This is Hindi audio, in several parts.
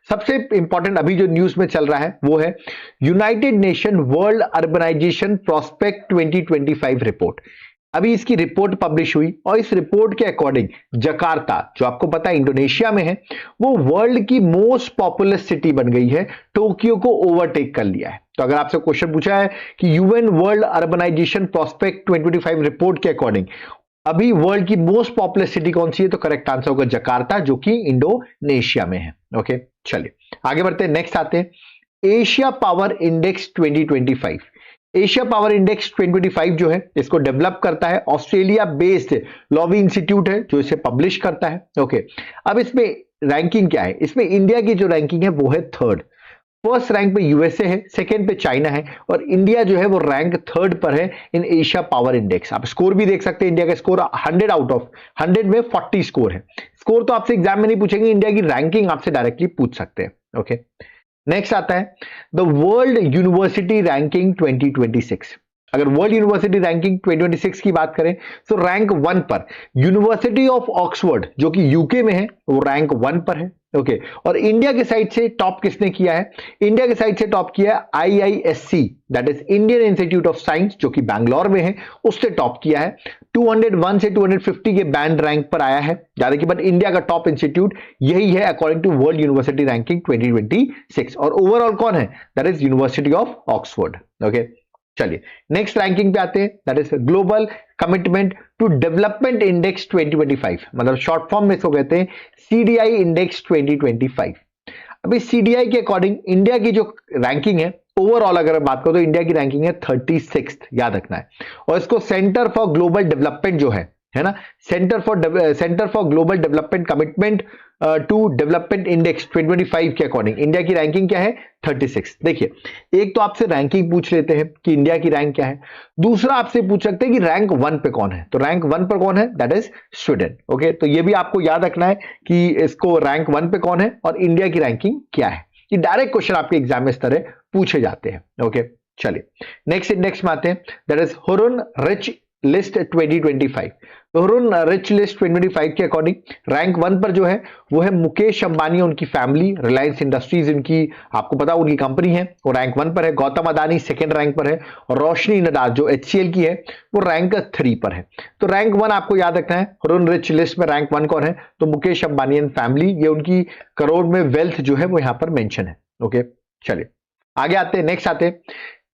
सबसे इंपॉर्टेंट अभी जो न्यूज में चल रहा है वो है united nation world urbanisation prospect 2025 report. अभी इसकी रिपोर्ट पब्लिश हुई और इस रिपोर्ट के अकॉर्डिंग जकार्ता, जो आपको पता है इंडोनेशिया में है, वो वर्ल्ड की मोस्ट पॉपुलस सिटी बन गई है, टोक्यो को ओवरटेक कर लिया है। तो अगर आपसे क्वेश्चन पूछा है कि UN world urbanisation prospect 2025 report के अकॉर्डिंग अभी वर्ल्ड की मोस्ट पॉपुलर सिटी कौन सी है, तो करेक्ट आंसर होगा जकार्ता, जो कि इंडोनेशिया में है। ओके, चलिए आगे बढ़ते हैं। नेक्स्ट आते हैं Asia power index 2025। Asia power index 2025 जो है इसको डेवलप करता है ऑस्ट्रेलिया बेस्ड लॉवी इंस्टीट्यूट है जो इसे पब्लिश करता है। ओके, अब इसमें रैंकिंग क्या है, इसमें इंडिया की जो रैंकिंग है वो है थर्ड। फर्स्ट रैंक पे यूएसए है, सेकंड पे चाइना है और इंडिया जो है वो रैंक थर्ड पर है इन एशिया पावर इंडेक्स। आप स्कोर भी देख सकते हैं, इंडिया का स्कोर 100 आउट ऑफ 100 में 40 स्कोर है। स्कोर तो आपसे एग्जाम में नहीं पूछेंगे, इंडिया की रैंकिंग आपसे डायरेक्टली पूछ सकते हैं। ओके, नेक्स्ट आता है द वर्ल्ड यूनिवर्सिटी रैंकिंग 2026। अगर वर्ल्ड यूनिवर्सिटी रैंकिंग 2026 की बात करें तो रैंक 1 पर यूनिवर्सिटी ऑफ ऑक्सफोर्ड जो कि यूके में है वो रैंक 1 पर है। ओके, और इंडिया के साइड से टॉप किसने किया है, इंडिया के साइड से टॉप किया है IISc, that is Indian institute of science, जो कि बैंगलोर में है, उससे टॉप किया है। 201 से 250 के बैंड रैंक पर आया है, यानी कि बट इंडिया का टॉप इंस्टीट्यूट यही है according to world university ranking 2026। और ओवरऑल कौन है, that is university of Oxford. Okay, चलिए नेक्स्ट रैंकिंग पे आते हैं, that is global commitment to development index 2025, मतलब शॉर्ट फॉर्म में इसको कहते हैं सीडीआई इंडेक्स 2025। अभी सीडीआई के अकॉर्डिंग इंडिया की जो रैंकिंग है ओवरऑल अगर बात करो तो इंडिया की रैंकिंग है 36, याद रखना है। और इसको सेंटर फॉर ग्लोबल डेवलपमेंट जो है ना, centre for global development commitment to development index 2025 के अकॉर्डिंग इंडिया की रैंकिंग क्या है, 36। देखिए, एक तो आपसे रैंकिंग पूछ लेते हैं कि इंडिया की रैंक क्या है, दूसरा आपसे पूछ सकते हैं कि रैंक 1 पे कौन है, तो रैंक 1 पर कौन है, दैट इज स्वीडन। ओके, तो ये भी आपको याद रखना है कि इसको रैंक 1 पे कौन है और इंडिया की रैंकिंग क्या है। ये डायरेक्ट क्वेश्चन आपके एग्जाम में इस तरह पूछे जाते हैं। ओके, चलिए नेक्स्ट इंडेक्स में आते हैं, that is Hurun rich list 2025। तो हुरुन रिच लिस्ट 2025 के अकॉर्डिंग रैंक 1 पर जो है वो है मुकेश अंबानी, उनकी फैमिली, रिलायंस इंडस्ट्रीज इनकी आपको पता उनकी कंपनी है, वो रैंक 1 पर है। गौतम अदानी सेकंड रैंक पर है और रोशनी नडाल जो एचसीएल की है वो रैंक 3 पर है। तो रैंक 1 आपको याद रखना है, हुरुन रिच लिस्ट में रैंक 1 कौन है, तो मुकेश अंबानी एंड फैमिली, ये उनकी करोड़ में वेल्थ जो है वो यहां पर मेंशन है। ओके, चलिए आगे आते हैं। नेक्स्ट आते हैं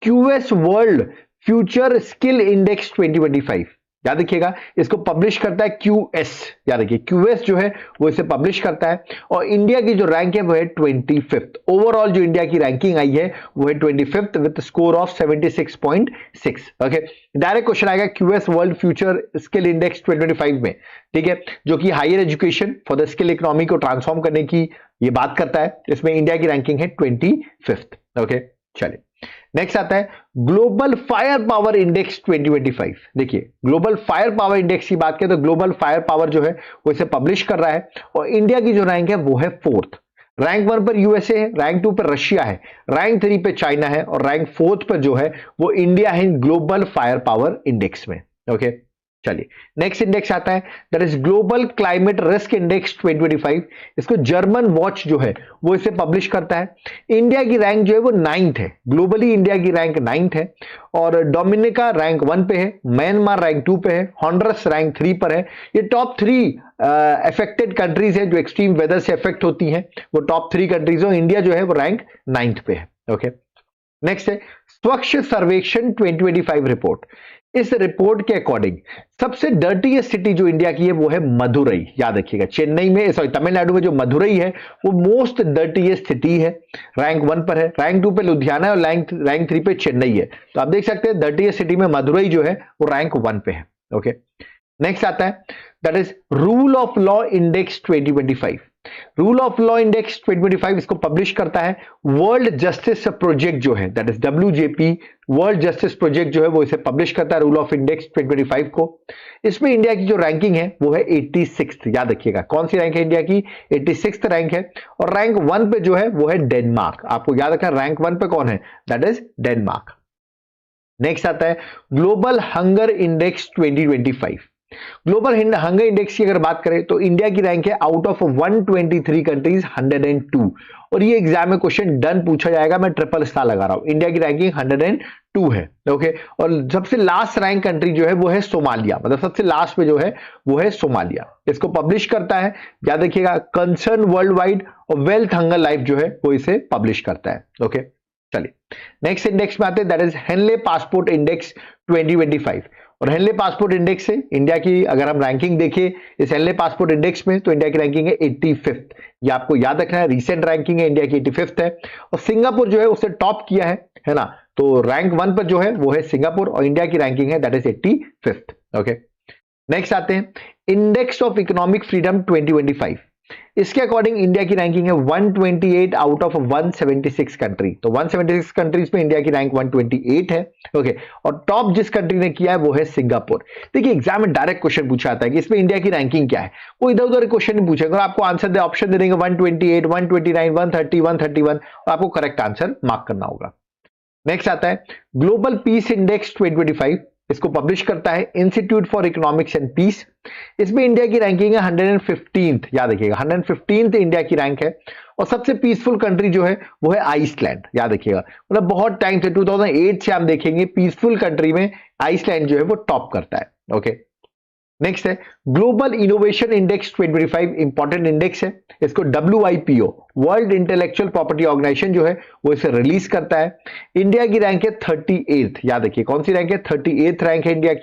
QS world future skill index 2025। याद रखिएगा इसको पब्लिश करता है क्यूएस, याद रखिए क्यूएस जो है वो इसे पब्लिश करता है और इंडिया की जो रैंक है वो है 25th। ओवरऑल जो इंडिया की रैंकिंग आई है वो है 25th with score of 76.6। Okay, direct question आएगा QS world future skill index 2025 में, ठीक है, जो कि higher education for the skill economy को ट्रांसफॉर्म करने की ये बात करता है। इसमें इंडिया की रैंकिंग है 25th। ओके, चलिए नेक्स्ट आता है ग्लोबल फायर पावर इंडेक्स 2025। देखिए ग्लोबल फायर पावर इंडेक्स की बात करें तो ग्लोबल फायर पावर जो है वो इसे पब्लिश कर रहा है और इंडिया की जो रैंक है वो है 4th। रैंक 1 पर यूएसए है, रैंक 2 पर रशिया है, रैंक 3 पे चाइना है और रैंक 4th पर जो है वो इंडिया है ग्लोबल फायर पावर इंडेक्स में। ओके, चलिए नेक्स्ट इंडेक्स आता है, that is global climate risk index 2025। इसको जर्मन वॉच जो है वो इसे पब्लिश करता है। इंडिया की रैंक जो है वो 9th है, ग्लोबली इंडिया की रैंक 9th है और डोमिनिका रैंक 1 पे है, म्यांमार रैंक 2 पे है, हॉन्डरस रैंक 3 पर है। ये टॉप 3 अफेक्टेड कंट्रीज है जो एक्सट्रीम वेदर से अफेक्ट होती हैं, वो टॉप 3 कंट्रीज हो। इंडिया जो है वो रैंक 9th पे है। ओके, नेक्स्ट है स्वच्छ सर्वेक्षण 2025 रिपोर्ट। इस रिपोर्ट के अकॉर्डिंग सबसे डर्टीएस्ट सिटी जो इंडिया की है वो है मदुरई। याद रखिएगा चेन्नई में, सॉरी तमिलनाडु में जो मदुरई है वो मोस्ट डर्टीएस्ट सिटी है, रैंक 1 पर है। रैंक 2 पे लुधियाना है और रैंक 3 पे चेन्नई है। तो आप देख सकते हैं डर्टीएस्ट सिटी में मदुरई जो है वो रैंक 1 पे है। ओके, नेक्स्ट आता है that is rule of law index 2025। Rule of law index 2025 इसको पब्लिश करता है वर्ल्ड जस्टिस प्रोजेक्ट जो है, that is WJP, world justice project जो है वो इसे पब्लिश करता है रूल ऑफ इंडेक्स 2025 को। इसमें इंडिया की जो रैंकिंग है वो है 86th। याद रखिएगा कौन सी रैंक है इंडिया की, 86th रैंक है और रैंक 1 पे जो है वो है डेनमार्क। आपको याद रखना रैंक 1 पे कौन है, दैट इज डेनमार्क। नेक्स्ट आता है global hunger index 2025। Global hunger index की अगर बात करें तो इंडिया की रैंक है आउट ऑफ 123 कंट्रीज 102, और ये एग्जाम में क्वेश्चन डन पूछा जाएगा, मैं ट्रिपल स्टार लगा रहा हूं। इंडिया की रैंकिंग 102 है, ओके। और सबसे लास्ट रैंक कंट्री जो है वो है सोमालिया, मतलब सबसे लास्ट पे जो है वो है सोमालिया। इसको पब्लिश करता है, याद रखिएगा, कंसर्न वर्ल्ड वाइड, और वेल्थ हंगर लाइफ जो है वो इसे पब्लिश करता है, ओके। चलिए नेक्स्ट इंडेक्स में आते हैं, that is Henley passport index 2025। और हेनले पासपोर्ट इंडेक्स से इंडिया की अगर हम रैंकिंग देखें इस हेनले पासपोर्ट इंडेक्स में, तो इंडिया की रैंकिंग है 85th। ये आपको याद रखना है, रीसेंट रैंकिंग है, इंडिया की 85th है। और सिंगापुर जो है उसे टॉप किया है ना। तो रैंक 1 पर जो है वो है सिंगापुर, और इंडिया की रैंकिंग है that is 85th, okay. Next आते हैं इंडेक्स ऑफ इकोनॉमिक फ्रीडम 2025। इसके अकॉर्डिंग इंडिया की रैंकिंग है 128 आउट ऑफ 176 कंट्री। तो 176 कंट्रीज में इंडिया की रैंक 128 है, ओके। और टॉप जिस कंट्री ने किया है वो है सिंगापुर। देखिए एग्जाम में डायरेक्ट क्वेश्चन पूछा आता है कि इसमें इंडिया की रैंकिंग क्या है, वो इधर उधर क्वेश्चन नहीं पूछेगा, आपको आंसर दे, ऑप्शन दे देंगे 128, 129, 130, 131, और आपको करेक्ट आंसर मार्क करना होगा। नेक्स्ट आता है ग्लोबल पीस इंडेक्स 2025। इसको पब्लिश करता है institute for economics and peace. इसमें इंडिया की रैंकिंग है 115th, याद रखिएगा 115th इंडिया की रैंक है। और सबसे पीसफुल कंट्री जो है वो है आइसलैंड, याद रखिएगा, मतलब बहुत टाइम से 2008 से आप देखेंगे पीसफुल कंट्री में आइसलैंड जो है वो टॉप करता है, ओके। नेक्स्ट है global innovation index 2025, important index है। इसको WIPO world intellectual property organisation जो है वो इसे रिलीज करता है। इंडिया की रैंक है 38th, याद रखिए कौन सी रैंक है, 38th रैंक है इंडिया की।